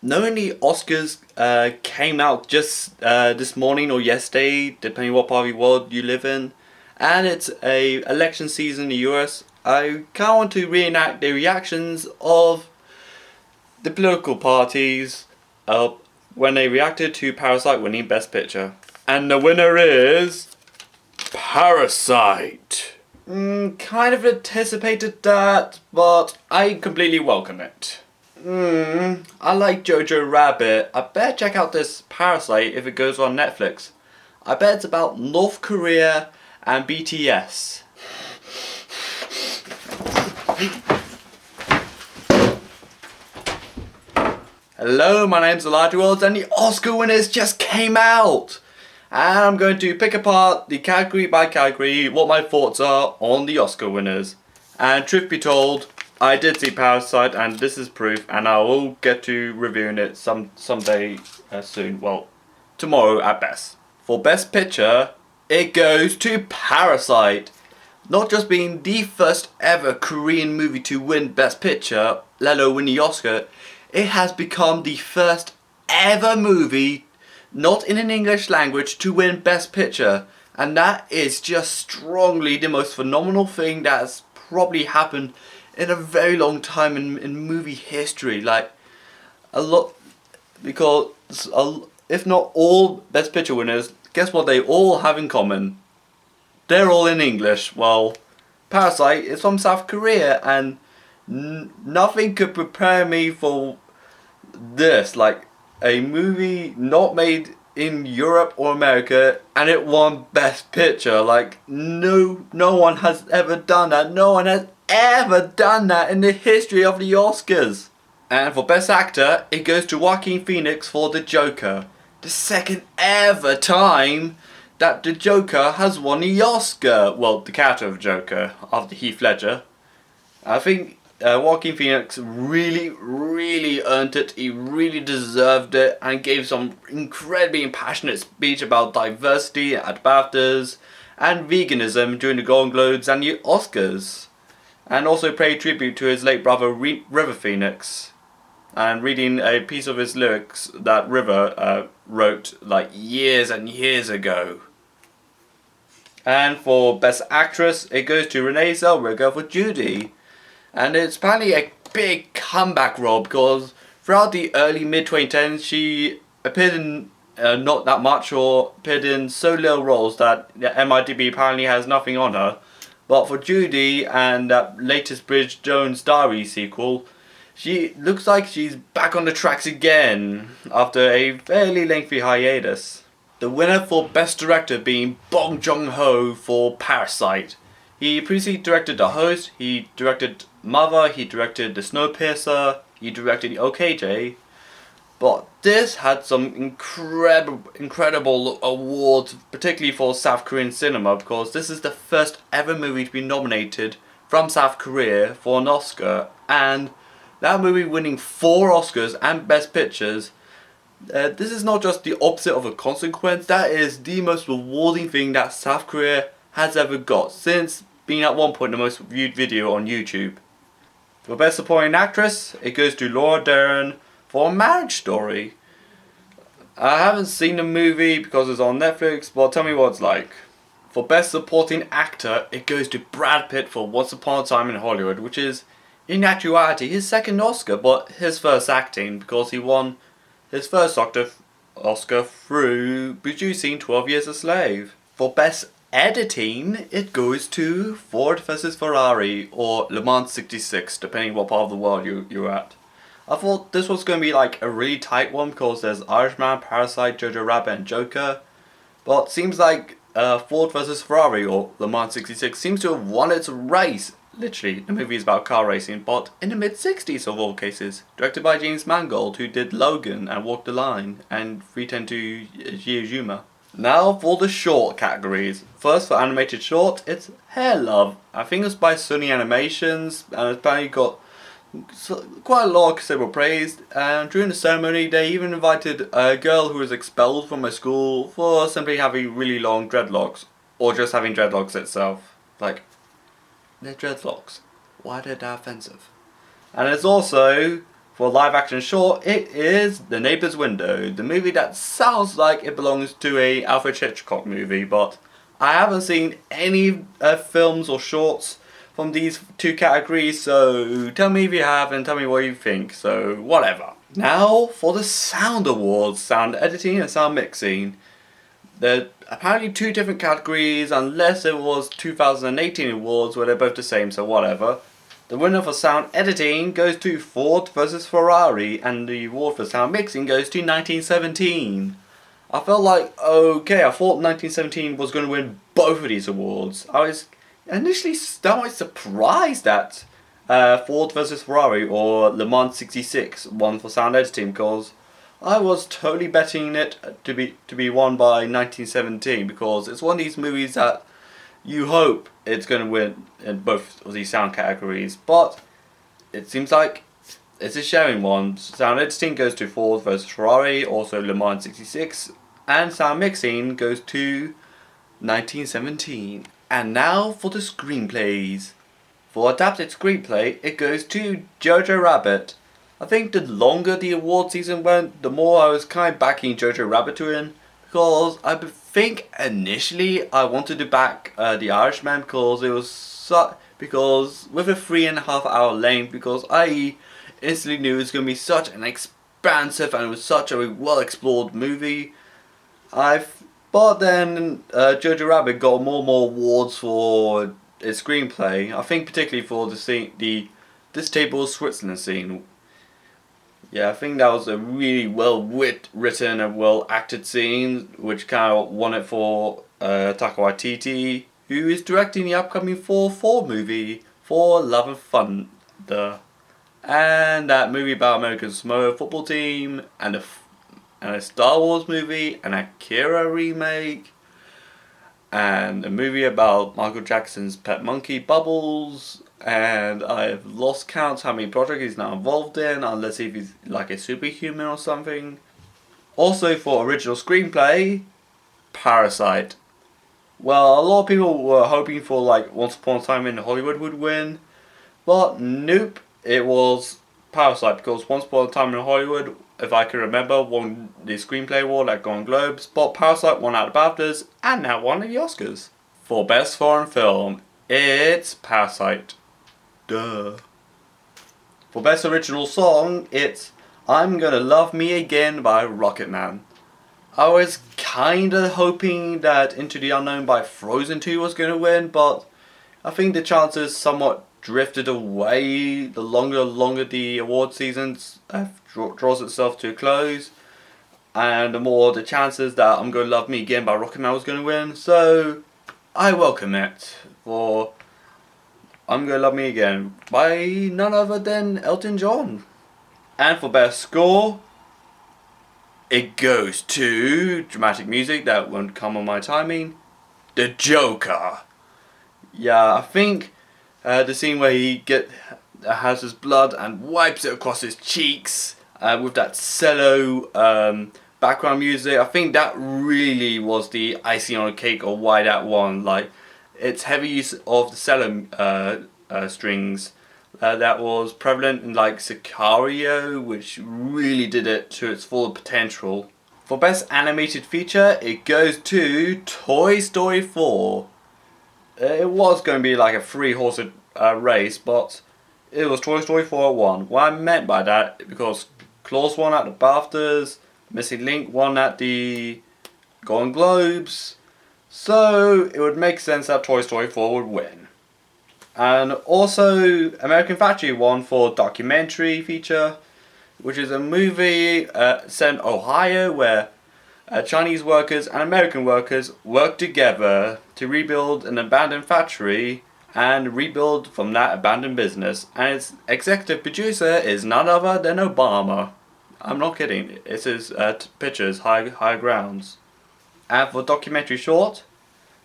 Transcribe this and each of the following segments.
knowing the Oscars came out just this morning or yesterday, depending what part of the world you live in, and it's a election season in the US, I kind of want to reenact the reactions of the political parties when they reacted to Parasite winning Best Picture. And the winner is Parasite. Kind of anticipated that, but I completely welcome it. I like Jojo Rabbit. I better check out this Parasite if it goes on Netflix. I bet it's about North Korea and BTS. Hello, my name's Elijah Worlds and the Oscar winners just came out! And I'm going to pick apart the category by category what my thoughts are on the Oscar winners. And truth be told, I did see Parasite and this is proof, and I will get to reviewing it someday soon. Well, tomorrow at best. For Best Picture, it goes to Parasite. Not just being the first ever Korean movie to win Best Picture, let alone win the Oscar, it has become the first ever movie not in an English language to win Best Picture, and that is just strongly the most phenomenal thing that has probably happened in a very long time in movie history. Like, a lot, because if not all Best Picture winners, guess what they all have in common? They're all in English. Well, Parasite is from South Korea, and nothing could prepare me for this. Like, a movie not made in Europe or America, and it won Best Picture. Like, no one has ever done that. No one has ever done that in the history of the Oscars. And for Best Actor, it goes to Joaquin Phoenix for The Joker. The second ever time that The Joker has won the Oscar. Well, the character of Joker, after Heath Ledger. I think Joaquin Phoenix really earned it. He really deserved it and gave some incredibly passionate speech about diversity at BAFTAs and veganism during the Golden Globes and the Oscars. And also paid tribute to his late brother River Phoenix. And reading a piece of his lyrics that River wrote like years and years ago. And for Best Actress, it goes to Renee Zellweger for Judy. And it's apparently a big comeback role because throughout the early mid-2010s she appeared in not that much, or appeared in so little roles that MIDB apparently has nothing on her. But for Judy and that latest Bridget Jones' Diary sequel, she looks like she's back on the tracks again after a fairly lengthy hiatus. The winner for Best Director being Bong Joon-ho for Parasite. He previously directed The Host, he directed Mother, he directed The Snowpiercer, he directed OKJ. But this had some incredible awards, particularly for South Korean cinema, because this is the first ever movie to be nominated from South Korea for an Oscar, and that movie winning 4 Oscars and Best Pictures. This is not just the opposite of a consequence, that is the most rewarding thing that South Korea has ever got, since being at one point the most viewed video on YouTube. For Best Supporting Actress, it goes to Laura Dern for Marriage Story. I haven't seen the movie because it's on Netflix, but tell me what it's like. For Best Supporting Actor, it goes to Brad Pitt for Once Upon a Time in Hollywood, which is, in actuality, his second Oscar, but his first acting, because he won his first Oscar through producing 12 Years a Slave. For Best Editing, it goes to Ford vs Ferrari, or Le Mans 66, depending what part of the world you're at. I thought this was going to be like a really tight one because there's Irishman, Parasite, Jojo Rabbit and Joker. But seems like Ford vs Ferrari, or Le Mans 66, seems to have won its race. Literally, the movie is about car racing, but in the mid-60s of all cases. Directed by James Mangold, who did Logan and Walk the Line, and 3:10 to Yuma. Now for the short categories. First, for animated short, it's Hair Love. I think it's by Sony Animations, and it's apparently got quite a lot of considerable praise. And during the ceremony, they even invited a girl who was expelled from a school for simply having really long dreadlocks, or just having dreadlocks itself. Like, they're dreadlocks. Why are they that offensive? And it's also For live action short, it is The Neighbour's Window, the movie that sounds like it belongs to a Alfred Hitchcock movie, but I haven't seen any films or shorts from these two categories, so tell me if you have and tell me what you think, so whatever. Now for the Sound Awards, sound editing and sound mixing. There are apparently two different categories, unless it was 2018 awards where they're both the same, so whatever. The winner for sound editing goes to Ford versus Ferrari, and the award for sound mixing goes to 1917. I felt like, okay, I thought 1917 was going to win both of these awards. I was initially somewhat surprised that Ford versus Ferrari or Le Mans 66 won for sound editing, because I was totally betting it to be won by 1917, because it's one of these movies that you hope it's going to win in both of these sound categories, but it seems like it's a sharing one. Sound editing goes to Ford versus Ferrari, also Le Mans 66, and sound mixing goes to 1917. And now for the screenplays. For adapted screenplay, it goes to Jojo Rabbit. I think the longer the award season went, the more I was kind of backing Jojo Rabbit to win, because I think initially I wanted to back The Irishman because it was because with a 3.5 hour length, because I instantly knew it was going to be such an expansive and it was such a well explored movie. But then Jojo Rabbit got more and more awards for its screenplay. I think particularly for the scene, This Table Switzerland scene. Yeah, I think that was a really well written and well acted scene, which kind of won it for Taika Waititi, who is directing the upcoming 4 movie for Love and Thunder, and that movie about American Samoa football team, and a Star Wars movie, an Akira remake, and a movie about Michael Jackson's pet monkey Bubbles. And I've lost count how many projects he's now involved in, unless if he's like a superhuman or something. Also for original screenplay, Parasite. Well, a lot of people were hoping for like Once Upon a Time in Hollywood would win, but nope, it was Parasite, because Once Upon a Time in Hollywood, if I can remember, won the screenplay award at Golden Globes, but Parasite won out the BAFTAs and now won the Oscars. For Best Foreign Film, it's Parasite. Duh. For Best Original Song, it's I'm Gonna Love Me Again by Rocketman. I was kinda hoping that Into the Unknown by Frozen 2 was gonna win, but I think the chances somewhat drifted away the longer the award season draws itself to a close, and the more the chances that I'm Gonna Love Me Again by Rocketman was gonna win, so I welcome it for I'm Gonna Love Me Again by none other than Elton John. And for Best Score, it goes to dramatic music that won't come on my timing, The Joker. Yeah, I think the scene where he has his blood and wipes it across his cheeks with that cello background music, I think that really was the icing on the cake or why that won. Like, its heavy use of the cello strings that was prevalent in like Sicario, which really did it to its full potential. For Best Animated Feature, it goes to Toy Story 4. It was going to be like a 3-horse race, but it was Toy Story 4 at 1. What I meant by that, because Klaus won at the BAFTAs, Missing Link won at the Golden Globes, so it would make sense that Toy Story 4 would win. And also American Factory won for documentary feature, which is a movie set in Ohio where Chinese workers and American workers work together to rebuild an abandoned factory and rebuild from that abandoned business. And its executive producer is none other than Obama. I'm not kidding, it's his pictures, High Grounds. And for documentary short,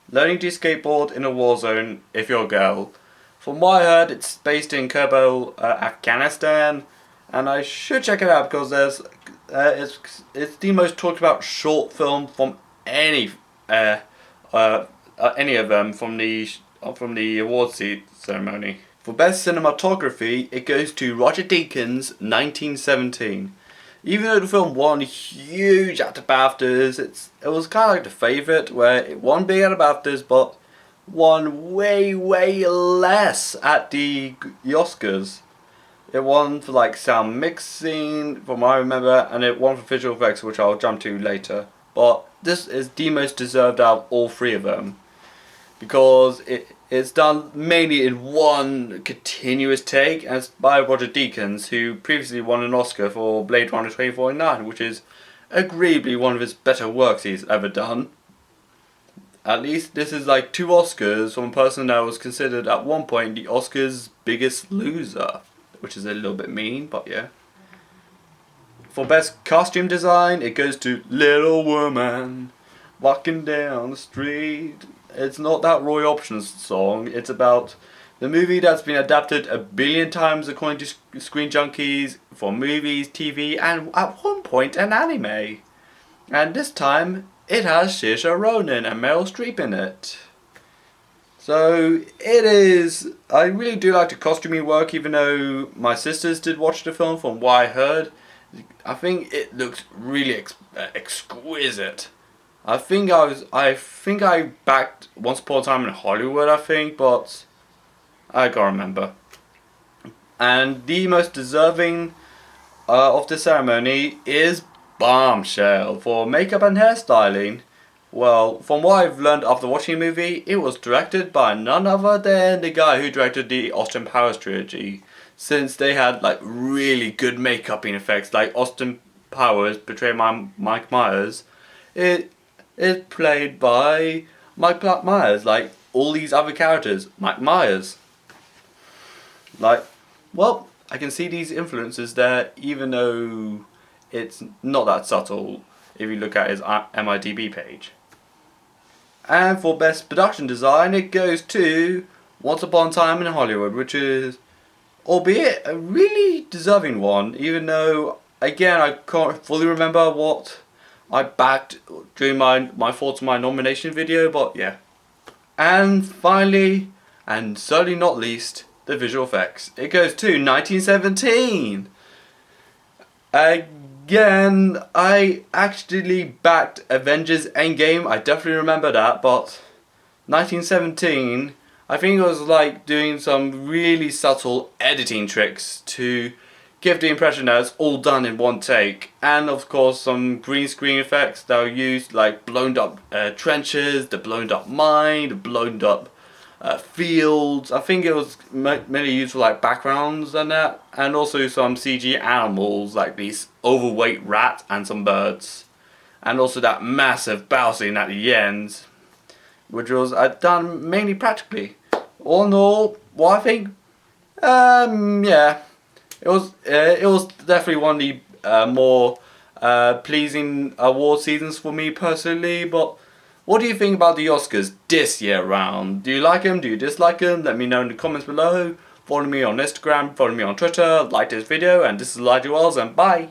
Learning to Skateboard in a War Zone If You're a Girl. From what I heard, it's based in Kabul, Afghanistan, and I should check it out because it's the most talked about short film from any of them from the awards ceremony. For Best Cinematography, it goes to Roger Deakins' 1917. Even though the film won huge at the BAFTAs, it was kind of like the favourite, where it won big at the BAFTAs, but won way less at the Oscars. It won for like sound mixing, from what I remember, and it won for visual effects, which I'll jump to later. But this is the most deserved out of all three of them, because it's done mainly in one continuous take, and it's by Roger Deakins, who previously won an Oscar for Blade Runner 2049, which is agreeably one of his better works he's ever done. At least this is like 2 Oscars from a person that was considered at one point the Oscars' biggest loser, which is a little bit mean, but yeah. For Best Costume Design, it goes to Little Woman Walking Down the Street. It's not that Roy Options song, it's about the movie that's been adapted 1 billion times according to Screen Junkies, for movies, TV, and at one point an anime. And this time, it has Saoirse Ronan and Meryl Streep in it. So it is, I really do like the costuming work, even though my sisters did watch the film. From what I heard, I think it looks really exquisite. I think I backed Once Upon a Time in Hollywood, I think, but I can't remember. And the most deserving of the ceremony is Bombshell for makeup and hairstyling. Well, from what I've learned after watching the movie, it was directed by none other than the guy who directed the Austin Powers trilogy, since they had like really good makeuping effects. Like Austin Powers, portrayed by Mike Myers, it is played by Mike Myers, like all these other characters, Mike Myers. Like, well, I can see these influences there, even though it's not that subtle if you look at his MIDB page. And for Best Production Design, it goes to Once Upon a Time in Hollywood, which is, albeit, a really deserving one, even though, again, I can't fully remember what I backed during my thoughts on my nomination video, but yeah. And finally, and certainly not least, the visual effects. It goes to 1917. Again, I actually backed Avengers Endgame, I definitely remember that, but 1917, I think it was like doing some really subtle editing tricks to give the impression that it's all done in one take, and of course some green screen effects that were used, like blown up trenches, the blown up mine, the blown up fields. I think it was mainly used for like backgrounds and that, and also some CG animals like these overweight rat and some birds, and also that massive battle scene at the end, which was done mainly practically. All in all, well, I think, yeah, it was definitely one of the more pleasing award seasons for me personally. But what do you think about the Oscars this year round? Do you like them? Do you dislike them? Let me know in the comments below. Follow me on Instagram, follow me on Twitter, like this video, and this is Elijah Wells, and bye!